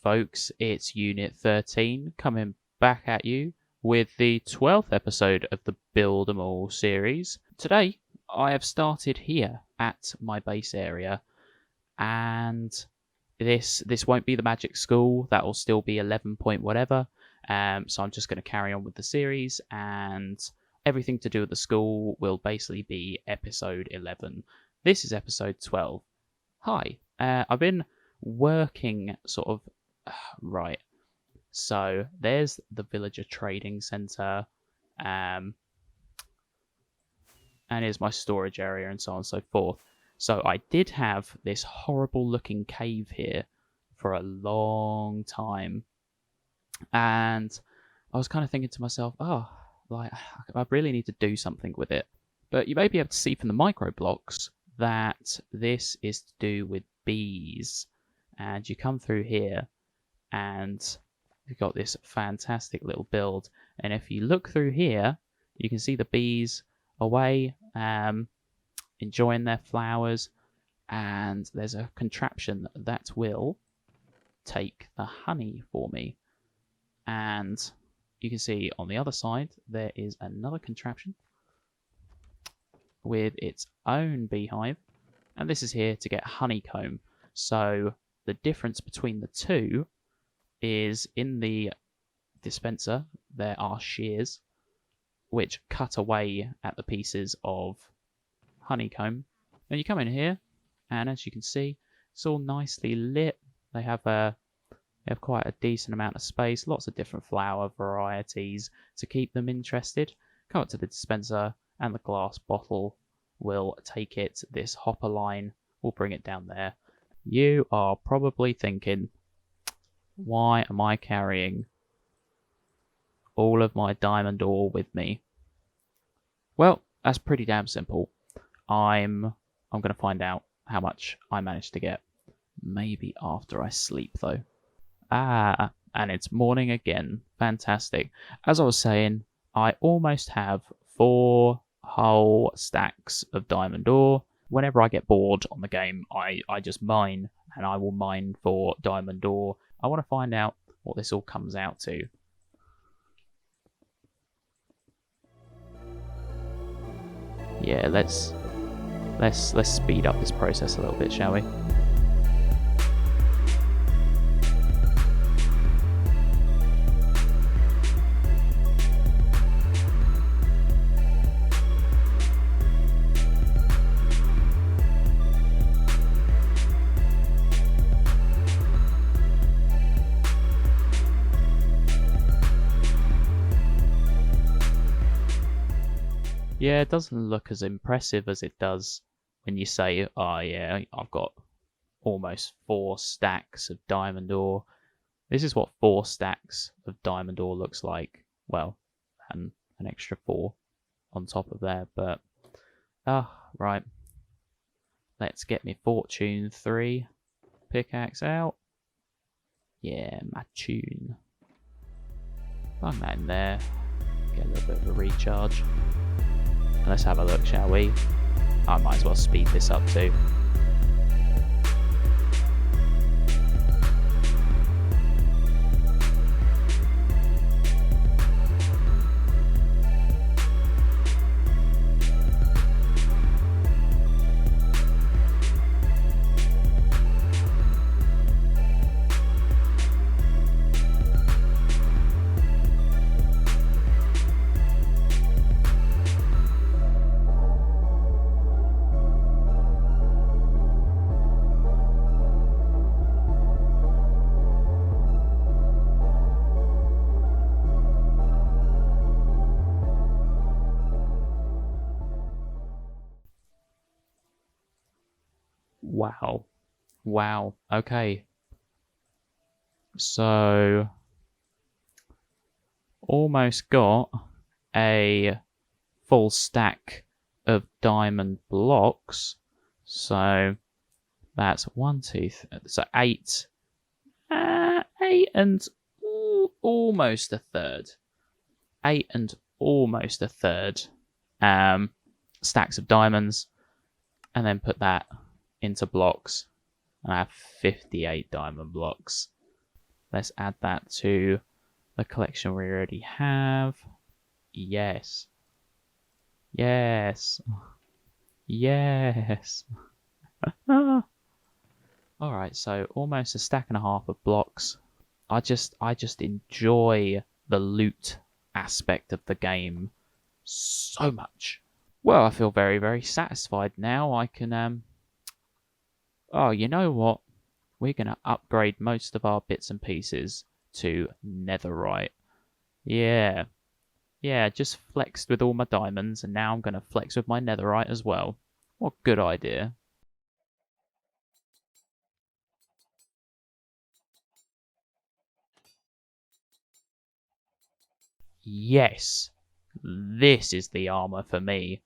folks, it's Unit 13 coming back at you with the 12th episode of the Build 'em All series. Today, I have started here at my base area, and this won't be the magic school. That will still be 11 point whatever. So I'm just going to carry on with the series, and everything to do with the school will basically be episode 11. This is episode 12. Hi, I've been working sort of right. So there's the villager trading center, and here's my storage area and so on and so forth. So I did have this horrible looking cave here for a long time, and I was kind of thinking to myself, I really need to do something with it. But you may be able to see from the micro blocks that this is to do with bees. And you come through here and you've got this fantastic little build. And if you look through here, you can see the bees away, enjoying their flowers. And there's a contraption that will take the honey for me. And you can see on the other side, there is another contraption with its own beehive. And this is here to get honeycomb. So the difference between the two is in the dispenser, there are shears which cut away at the pieces of honeycomb. And you come in here, and as you can see, it's all nicely lit. They have quite a decent amount of space, lots of different flower varieties to keep them interested. Come up to the dispenser, and the glass bottle will take it. This hopper line will bring it down there. You are probably thinking, why am I carrying all of my diamond ore with me? Well, that's pretty damn simple. I'm going to find out how much I managed to get. Maybe after I sleep, though. And it's morning again. Fantastic. As I was saying, I almost have 4 whole stacks of diamond ore. Whenever I get bored on the game, I just mine, and I will mine for diamond ore. I want to find out what this all comes out to. Yeah, let's speed up this process a little bit, shall we? Yeah, it doesn't look as impressive as it does when you say, oh yeah, I've got almost 4 stacks of diamond ore. This is what 4 stacks of diamond ore looks like. Well, and an extra 4 on top of there, but... right. Let's get me Fortune 3 pickaxe out. Yeah, my tune. Bung that in there. Get a little bit of a recharge. Let's have a look, shall we? I might as well speed this up too. Wow. Okay. So, almost got a full stack of diamond blocks. So, that's 1, 2, 3, so 8. 8 and almost a third. 8 and almost a third stacks of diamonds, and then put that into blocks, and I have 58 diamond blocks. Let's add that to the collection we already have. Yes. Yes. Yes. Alright, so almost a stack and a half of blocks. I just enjoy the loot aspect of the game so much. Well, I feel very, very satisfied now. I can, oh, you know what? We're going to upgrade most of our bits and pieces to Netherite. Yeah. Yeah, just flexed with all my diamonds, and now I'm going to flex with my Netherite as well. What good idea. Yes. This is the armor for me.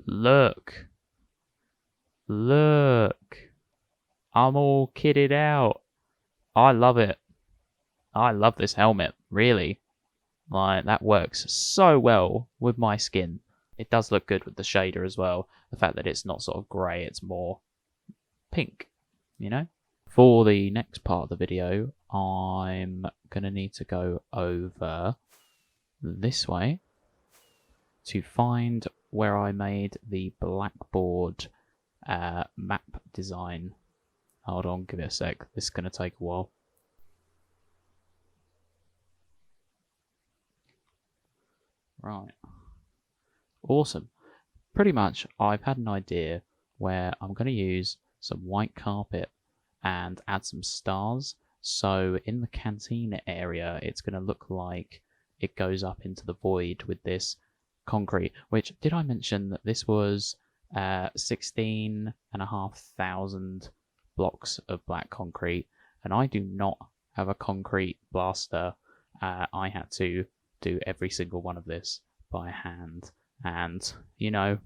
Look. Look. I'm all kitted out. I love it. I love this helmet, really. Like, that works so well with my skin. It does look good with the shader as well. The fact that it's not sort of grey, it's more pink, you know? For the next part of the video, I'm going to need to go over this way to find where I made the blackboard map design. Hold on, give it a sec. This is going to take a while. Right. Awesome. Pretty much, I've had an idea where I'm going to use some white carpet and add some stars. So in the canteen area, it's going to look like it goes up into the void with this concrete. Which, did I mention that this was 16,500 blocks of black concrete? And I do not have a concrete blaster. I had to do every single one of this by hand. And, you know,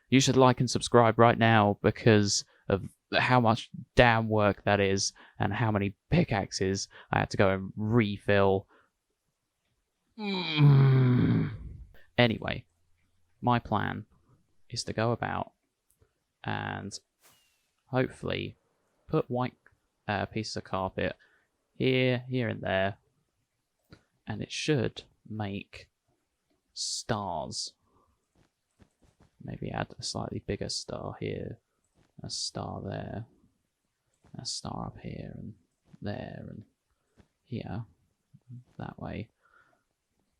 you should like and subscribe right now because of how much damn work that is and how many pickaxes I had to go and refill. Anyway, my plan is to go about and hopefully put white pieces of carpet here, here and there, and it should make stars. Maybe add a slightly bigger star here, a star there, a star up here and there and here, that way,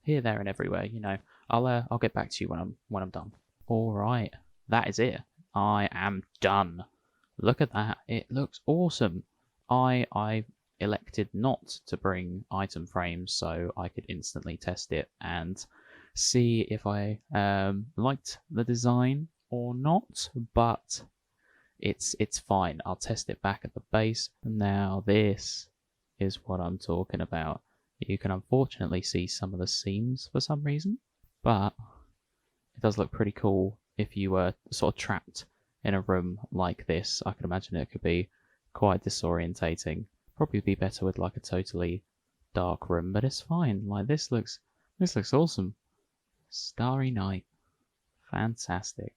here, there, and everywhere. You know, I'll get back to you when I'm done. All right, that is it. I am done. Look at that. It looks awesome. I elected not to bring item frames so I could instantly test it and see if I liked the design or not, but it's fine. I'll test it back at the base. Now this is what I'm talking about. You can unfortunately see some of the seams for some reason, but it does look pretty cool if you were sort of trapped in a room like this. I can imagine it could be quite disorientating. Probably be better with like a totally dark room, but it's fine. Like this looks awesome. Starry night. Fantastic.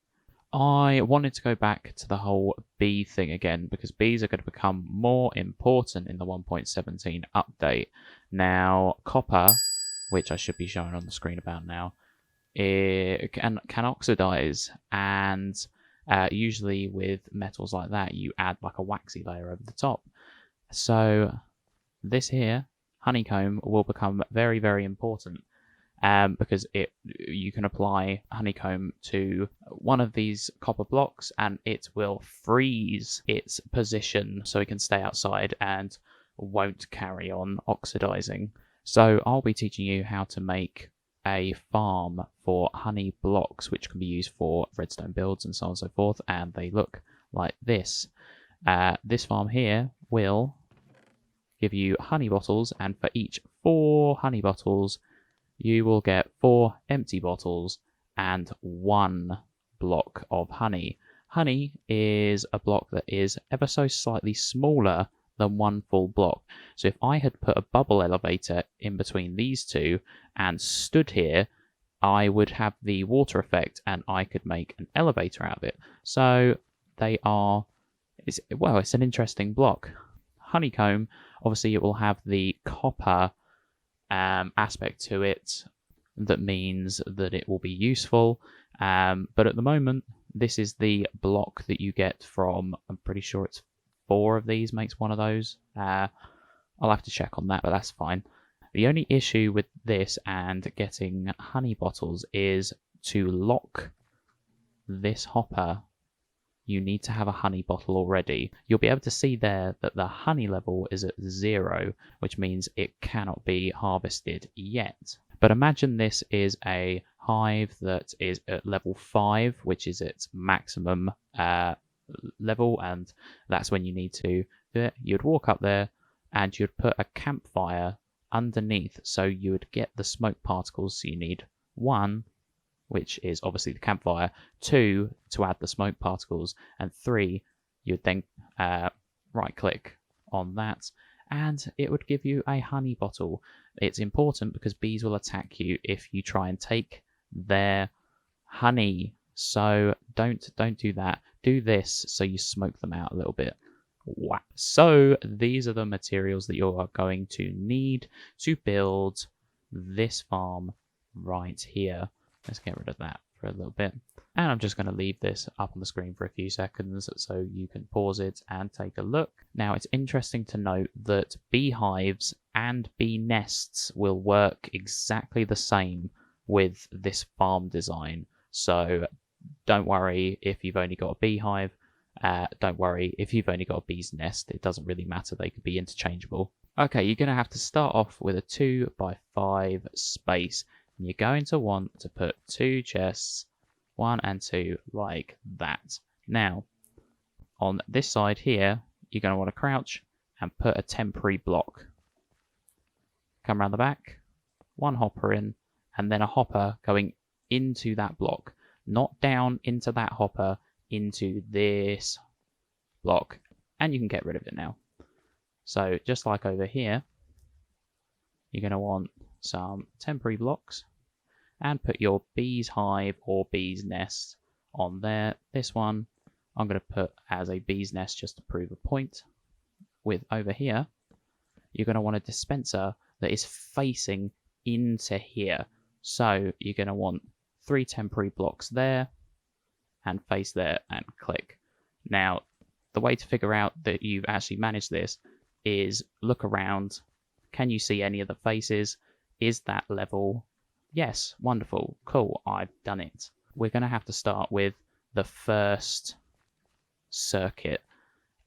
I wanted to go back to the whole bee thing again because bees are going to become more important in the 1.17 update. Now, copper, which I should be showing on the screen about now, it can oxidize, and usually with metals like that, you add like a waxy layer over the top. So this here, honeycomb, will become very, very important. Because you can apply honeycomb to one of these copper blocks and it will freeze its position so it can stay outside and won't carry on oxidizing. So I'll be teaching you how to make a farm for honey blocks, which can be used for redstone builds and so on and so forth, and they look like this. This farm here will give you honey bottles, and for each 4 honey bottles, you will get 4 empty bottles and 1 block of honey. Honey is a block that is ever so slightly smaller than 1 full block. So if I had put a bubble elevator in between these two and stood here, I would have the water effect and I could make an elevator out of it. So they are, it's an interesting block. honeycomb, obviously it will have the copper aspect to it. That means that it will be useful. But at the moment, this is the block that you get from, I'm pretty sure it's 4 of these makes one of those. I'll have to check on that, but that's fine. The only issue with this and getting honey bottles is to lock this hopper. You need to have a honey bottle already. You'll be able to see there that the honey level is at 0, which means it cannot be harvested yet. But imagine this is a hive that is at level 5, which is its maximum level, and that's when you need to do it. You'd walk up there and you'd put a campfire underneath, so you would get the smoke particles. So you need 1, which is obviously the campfire, 2 to add the smoke particles, and 3, you'd then right click on that and it would give you a honey bottle. It's important because bees will attack you if you try and take their honey. So don't do that. Do this so you smoke them out a little bit. Wow. So these are the materials that you are going to need to build this farm right here. Let's get rid of that for a little bit. And I'm just going to leave this up on the screen for a few seconds so you can pause it and take a look. Now, it's interesting to note that beehives and bee nests will work exactly the same with this farm design. So don't worry if you've only got a beehive. Don't worry if you've only got a bee's nest. It doesn't really matter. They could be interchangeable. Okay, you're going to have to start off with a 2x5 space. And you're going to want to put 2 chests, 1 and 2, like that. Now, on this side here, you're going to want to crouch and put a temporary block. Come around the back, 1 hopper in, and then a hopper going into that block. Not down into that hopper, into this block. And you can get rid of it now. So, just like over here, you're going to want some temporary blocks and put your bee's hive or bee's nest on there. This one I'm going to put as a bee's nest just to prove a point. With over here, you're going to want a dispenser that is facing into here. So you're going to want 3 temporary blocks there and face there and click. Now, the way to figure out that you've actually managed this is look around. Can you see any of the faces? Is that level? Yes, wonderful, cool, I've done it. We're going to have to start with the first circuit,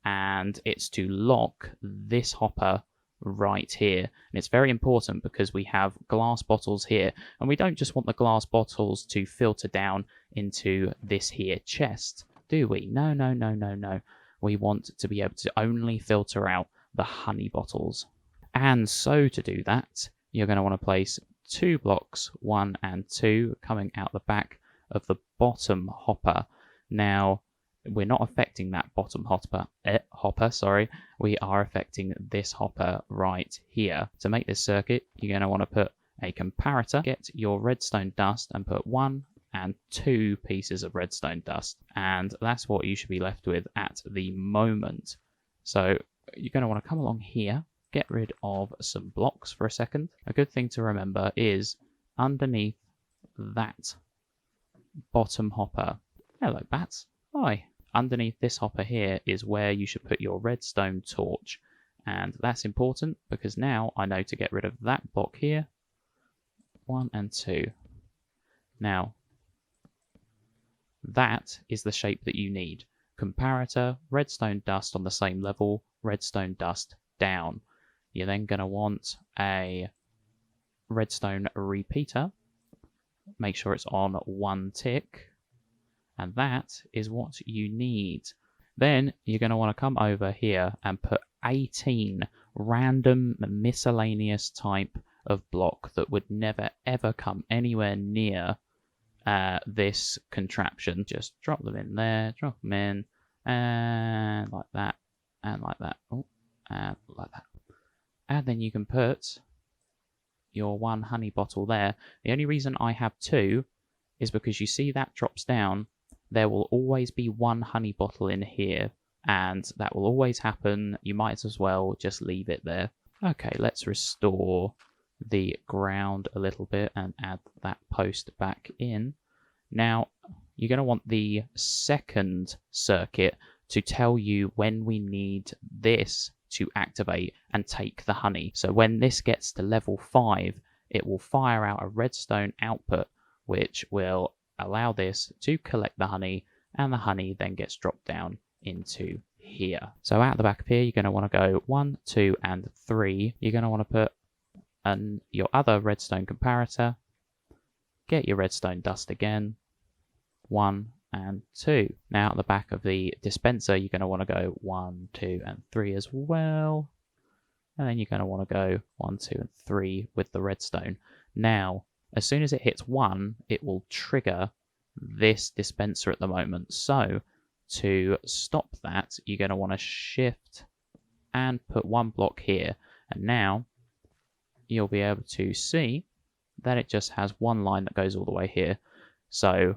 and it's to lock this hopper right here. And it's very important because we have glass bottles here, and we don't just want the glass bottles to filter down into this here chest, do we? No. We want to be able to only filter out the honey bottles. And so to do that, you're going to want to place 2 blocks, 1 and 2, coming out the back of the bottom hopper. Now, we're not affecting that bottom hopper, we are affecting this hopper right here. To make this circuit, you're going to want to put a comparator, get your redstone dust and put 1 and 2 pieces of redstone dust. And that's what you should be left with at the moment. So you're going to want to come along here, get rid of some blocks for a second. A good thing to remember is underneath that bottom hopper. Hello, bats. Hi. Underneath this hopper here is where you should put your redstone torch. And that's important because now I know to get rid of that block here. 1 and 2. Now, that is the shape that you need. Comparator, redstone dust on the same level, redstone dust down. You're then going to want a redstone repeater. Make sure it's on 1 tick. And that is what you need. Then you're going to want to come over here and put 18 random miscellaneous type of block that would never ever come anywhere near this contraption. Just drop them in there, drop them in, and like that, and like that, and like that. And then you can put your 1 honey bottle there. The only reason I have 2 is because you see that drops down. There will always be 1 honey bottle in here and that will always happen. You might as well just leave it there. Okay, let's restore the ground a little bit and add that post back in. Now, you're going to want the second circuit to tell you when we need this to activate and take the honey. So when this gets to level 5, it will fire out a redstone output, which will allow this to collect the honey, and the honey then gets dropped down into here. So out the back of here, you're going to want to go 1, 2, and 3. You're going to want to put your other redstone comparator, get your redstone dust again, 1 and 2. Now at the back of the dispenser, you're going to want to go 1, 2, and 3 as well. And then you're going to want to go 1, 2, and 3 with the redstone. Now, as soon as it hits 1, it will trigger this dispenser at the moment. So to stop that, you're going to want to shift and put 1 block here. And now you'll be able to see that it just has 1 line that goes all the way here. So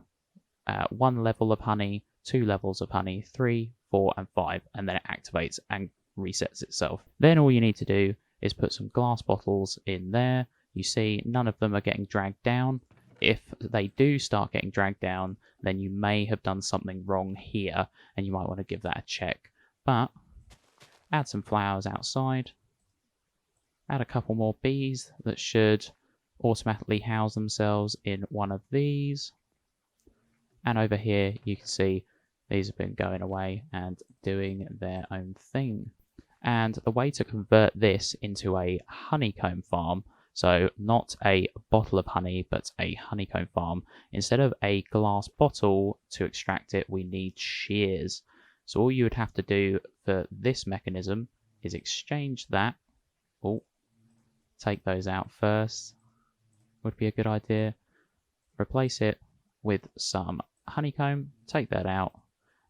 1 level of honey, 2 levels of honey, 3, 4, and 5, and then it activates and resets itself. Then all you need to do is put some glass bottles in there. You see none of them are getting dragged down. If they do start getting dragged down, then you may have done something wrong here, and you might want to give that a check. But add some flowers outside. Add a couple more bees that should automatically house themselves in one of these. And over here, you can see these have been going away and doing their own thing. And the way to convert this into a honeycomb farm, so not a bottle of honey, but a honeycomb farm, instead of a glass bottle to extract it, we need shears. So all you would have to do for this mechanism is exchange that. Oh, take those out first, would be a good idea. Replace it with some honeycomb, take that out,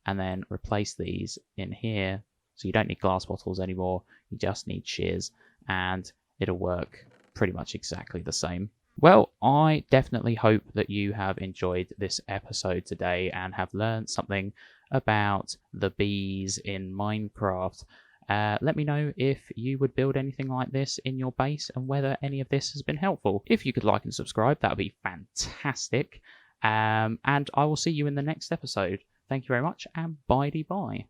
and then replace these in here. So you don't need glass bottles anymore, you just need shears, and it'll work pretty much exactly the same. Well, I definitely hope that you have enjoyed this episode today and have learned something about the bees in Minecraft. Let me know if you would build anything like this in your base and whether any of this has been helpful. If you could like and subscribe, that would be fantastic. And I will see you in the next episode. Thank you very much, and bye-de-bye.